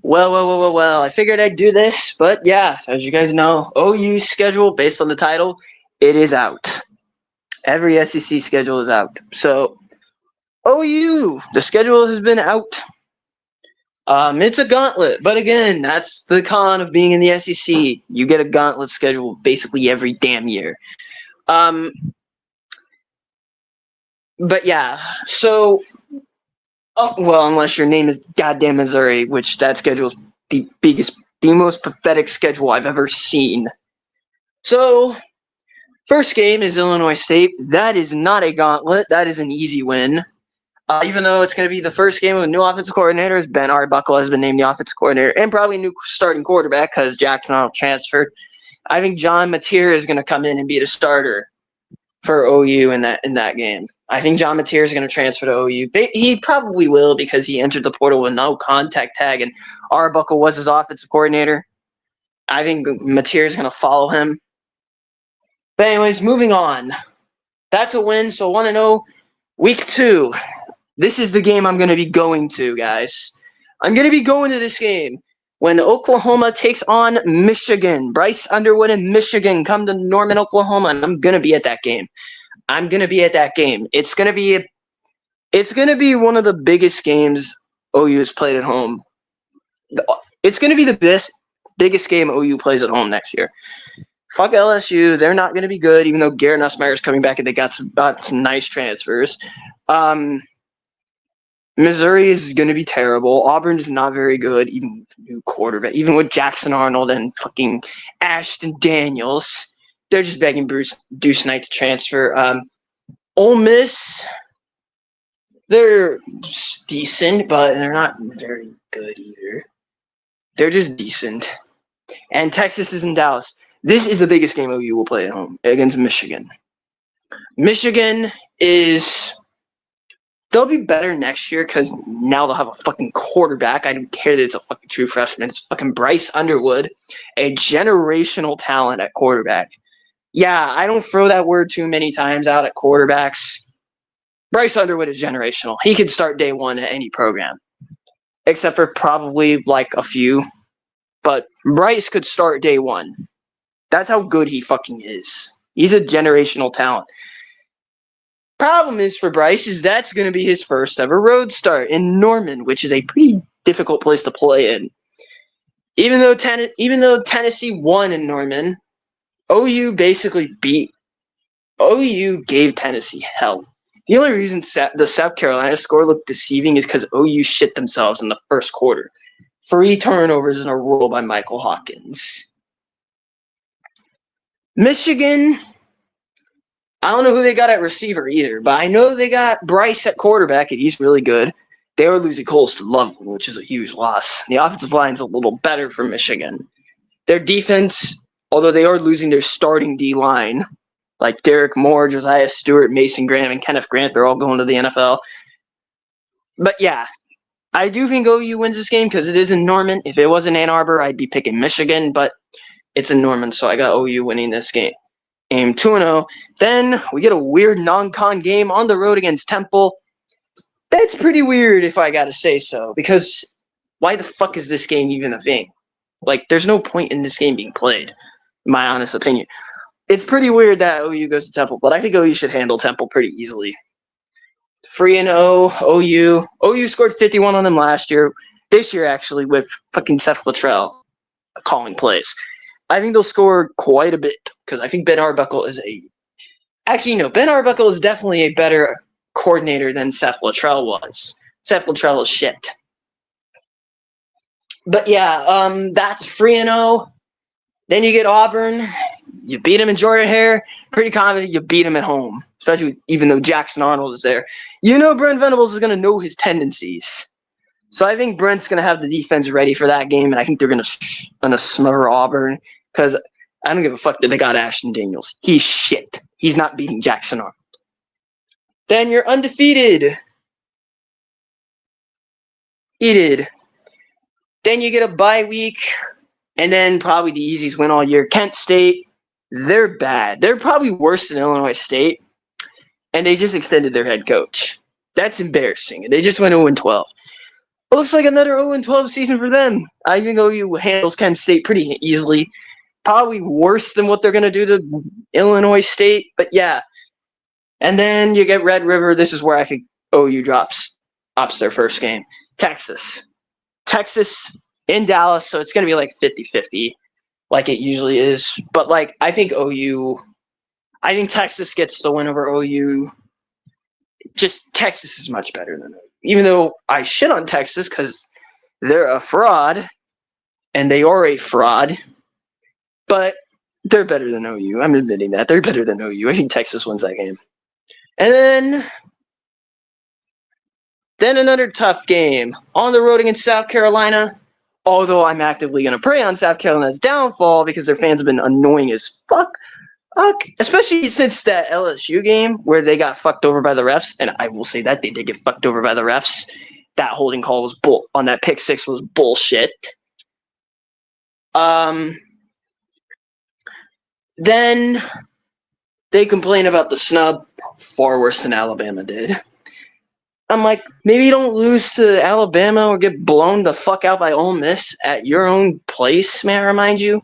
Well. I figured I'd do this, but yeah, as you guys know, OU's schedule, based on the title, it is out. Every SEC schedule is out. So, OU, the schedule has been out. It's a gauntlet, but again, that's the con of being in the SEC. You get a gauntlet schedule basically every damn year. Um, but yeah, so, unless your name is goddamn Missouri, which that schedule is the most pathetic schedule I've ever seen. So, first game is Illinois State. That is not a gauntlet. That is an easy win. Even though it's going to be the first game of a new offensive coordinator, as Ben Arbuckle has been named the offensive coordinator, and probably new starting quarterback because Jackson Arnold transferred. I think John Mateer is going to come in and be the starter for OU in that game. I think John Mateer is going to transfer to OU. He probably will because he entered the portal with no contact tag, and Arbuckle was his offensive coordinator. I think Mateer is going to follow him. But anyways, moving on. That's a win, so 1-0. Week 2. This is the game I'm going to be going to, guys. I'm going to be going to this game when Oklahoma takes on Michigan. Bryce Underwood and Michigan come to Norman, Oklahoma, and I'm going to be at that game. It's going to be one of the biggest games OU has played at home. It's going to be the biggest game OU plays at home next year. Fuck LSU. They're not going to be good, even though Garrett Nussmeier is coming back and they got some nice transfers. Missouri is going to be terrible. Auburn is not very good, even new quarterback. Even with Jackson Arnold and fucking Ashton Daniels, they're just begging Deuce Knight to transfer. Ole Miss, they're decent, but they're not very good either. They're just decent. And Texas is in Dallas. This is the biggest game OU will play at home against Michigan. Michigan is... They'll be better next year because now they'll have a fucking quarterback. I don't care that it's a fucking true freshman. It's fucking Bryce Underwood, a generational talent at quarterback. Yeah, I don't throw that word too many times out at quarterbacks. Bryce Underwood is generational. He could start day one at any program, except for probably like a few. But Bryce could start day one. That's how good he fucking is. He's a generational talent. Problem is for Bryce is that's going to be his first ever road start in Norman, which is a pretty difficult place to play in. Even though Tennessee won in Norman, OU gave Tennessee hell. The only reason the South Carolina score looked deceiving is because OU shit themselves in the first quarter. 3 turnovers in a row by Michael Hawkins. Michigan, I don't know who they got at receiver either, but I know they got Bryce at quarterback, and he's really good. They are losing Coles to Loveland, which is a huge loss. The offensive line's a little better for Michigan. Their defense, although they are losing their starting D-line, like Derek Moore, Josiah Stewart, Mason Graham, and Kenneth Grant, they're all going to the NFL. But yeah, I do think OU wins this game because it is in Norman. If it was in Ann Arbor, I'd be picking Michigan, but it's in Norman, so I got OU winning this game. Aim 2-0. Then we get a weird non-con game on the road against Temple. That's pretty weird if I gotta say so, because why the fuck is this game even a thing? Like, there's no point in this game being played, in my honest opinion. It's pretty weird that OU goes to Temple, but I think OU should handle Temple pretty easily. 3-0, OU. OU scored 51 on them last year. This year, actually, with fucking Seth Luttrell calling plays. I think they'll score quite a bit, because I think Ben Arbuckle is Ben Arbuckle is definitely a better coordinator than Seth Luttrell was. Seth Luttrell is shit. But yeah, that's 3-0. Then you get Auburn. You beat him in Jordan-Hare. Pretty confident you beat him at home, especially even though Jackson Arnold is there. You know Brent Venables is going to know his tendencies. So I think Brent's going to have the defense ready for that game, and I think they're going to smother Auburn because I don't give a fuck that they got Ashton Daniels. He's shit. He's not beating Jackson Arnold. Then you're undefeated. Then you get a bye week, and then probably the easiest win all year. Kent State, they're bad. They're probably worse than Illinois State, and they just extended their head coach. That's embarrassing. They just went 0-12. It looks like another 0-12 season for them. I think OU handles Kent State pretty easily. Probably worse than what they're going to do to Illinois State, but yeah. And then you get Red River. This is where I think OU drops their first game. Texas in Dallas, so it's going to be like 50-50 like it usually is. But like I think Texas gets the win over OU. Just Texas is much better than OU. Even though I shit on Texas because they're a fraud, and they are a fraud, but they're better than OU. I'm admitting that. They're better than OU. I think Texas wins that game. And then another tough game on the road against South Carolina. Although I'm actively going to prey on South Carolina's downfall because their fans have been annoying as fuck. Especially since that LSU game where they got fucked over by the refs. And I will say that they did get fucked over by the refs. That holding call was on that pick six was bullshit. Then they complain about the snub. Far worse than Alabama did. I'm like, maybe you don't lose to Alabama or get blown the fuck out by Ole Miss at your own place, may I remind you?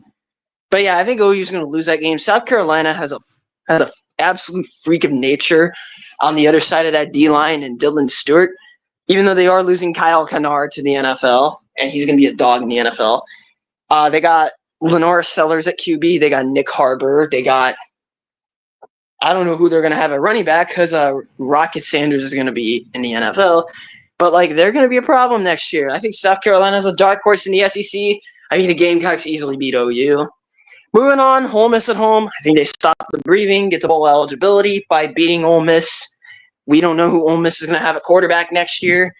But yeah, I think OU's going to lose that game. South Carolina has a absolute freak of nature on the other side of that D-line and Dylan Stewart. Even though they are losing Kyle Kennard to the NFL, and he's going to be a dog in the NFL. They got Lenore Sellers at QB. They got Nick Harbor. They got, I don't know who they're going to have at running back because Rocket Sanders is going to be in the NFL. But, like, they're going to be a problem next year. I think South Carolina's a dark horse in the SEC. I think the Gamecocks easily beat OU. Moving on, Ole Miss at home. I think they stop the breathing, get to bowl eligibility by beating Ole Miss. We don't know who Ole Miss is going to have at quarterback next year.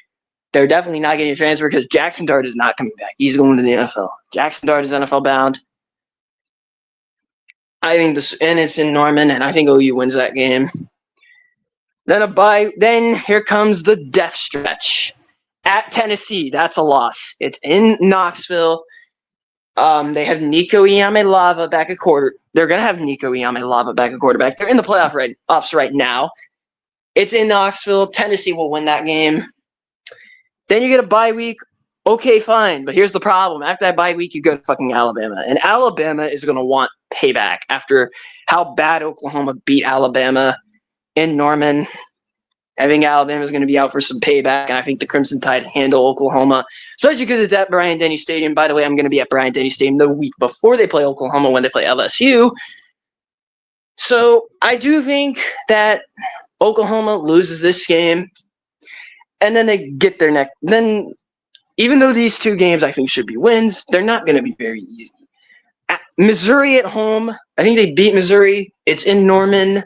They're definitely not getting a transfer because Jackson Dart is not coming back. He's going to the NFL. Jackson Dart is NFL bound. I think and it's in Norman, and I think OU wins that game. Then here comes the death stretch at Tennessee. That's a loss. It's in Knoxville. They have Nico Iamaleava back at quarter. They're gonna have Nico Iamaleava back at quarterback. They're in the playoffs right now. It's in Knoxville. Tennessee will win that game. Then you get a bye week. Okay, fine. But here's the problem. After that bye week, you go to fucking Alabama. And Alabama is going to want payback after how bad Oklahoma beat Alabama in Norman. I think Alabama is going to be out for some payback, and I think the Crimson Tide handle Oklahoma, especially because it's at Bryant-Denny Stadium. By the way, I'm going to be at Bryant-Denny Stadium the week before they play Oklahoma when they play LSU. So I do think that Oklahoma loses this game, and then they get their next. Then, even though these two games I think should be wins, they're not going to be very easy. Missouri at home, I think they beat Missouri. It's in Norman.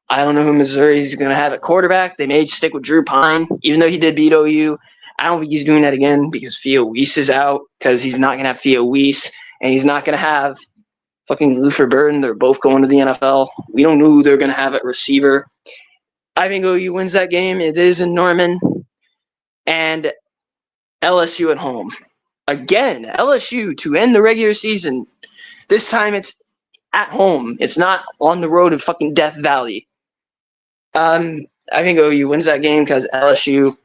I don't know who Missouri's going to have at quarterback. They may stick with Drew Pine, even though he did beat OU. I don't think he's doing that again because Theo Weiss is out because he's not going to have Theo Weiss, and he's not going to have fucking Luther Burden. They're both going to the NFL. We don't know who they're going to have at receiver. I think OU wins that game. It is in Norman. And LSU at home. Again, LSU to end the regular season. This time it's at home. It's not on the road in fucking Death Valley. I think OU wins that game because LSU,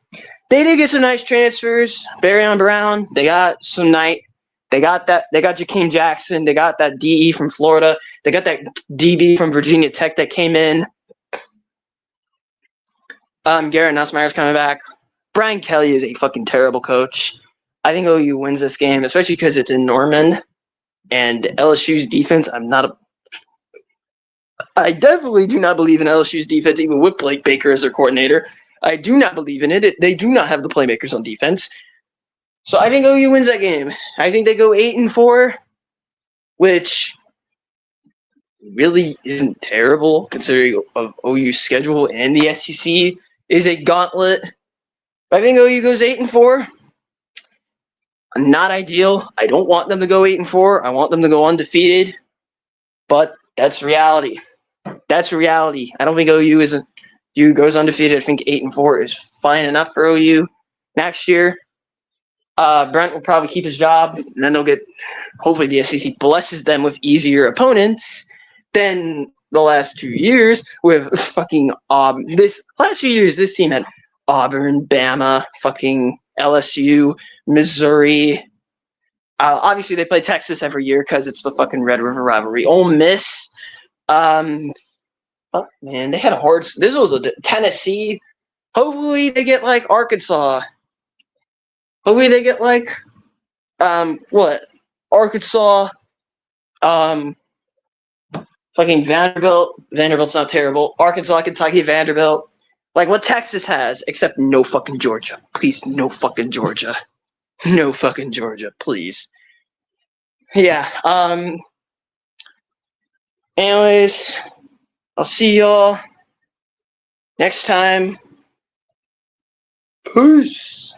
they did get some nice transfers. Barryon Brown, they got some night. They got Jakeem Jackson. They got that DE from Florida. They got that DB from Virginia Tech that came in. Garrett Nussmeier's coming back. Brian Kelly is a fucking terrible coach. I think OU wins this game, especially because it's in Norman. And LSU's defense, I definitely do not believe in LSU's defense, even with Blake Baker as their coordinator. I do not believe in it. They do not have the playmakers on defense. So I think OU wins that game. I think they go 8-4, which really isn't terrible considering of OU's schedule, and the SEC is a gauntlet. But I think OU goes 8-4. Not ideal. I don't want them to go 8-4. I want them to go undefeated. But that's reality. That's reality. I don't think OU goes undefeated. I think 8-4 is fine enough for OU next year. Brent will probably keep his job, and then they'll get. Hopefully, the SEC blesses them with easier opponents than the last 2 years. With fucking this last few years, this team had Auburn, Bama, fucking LSU, Missouri. Obviously, they play Texas every year because it's the fucking Red River rivalry. Ole Miss. Fuck, man, they had a hard. This was a Tennessee. Hopefully, they get like Arkansas. Hopefully, they get like what? Arkansas. Um, fucking Vanderbilt. Vanderbilt's not terrible. Arkansas, Kentucky, Vanderbilt. Like what Texas has, except no fucking Georgia. Please, no fucking Georgia. No fucking Georgia, please. Yeah. Anyways, I'll see y'all next time. Peace.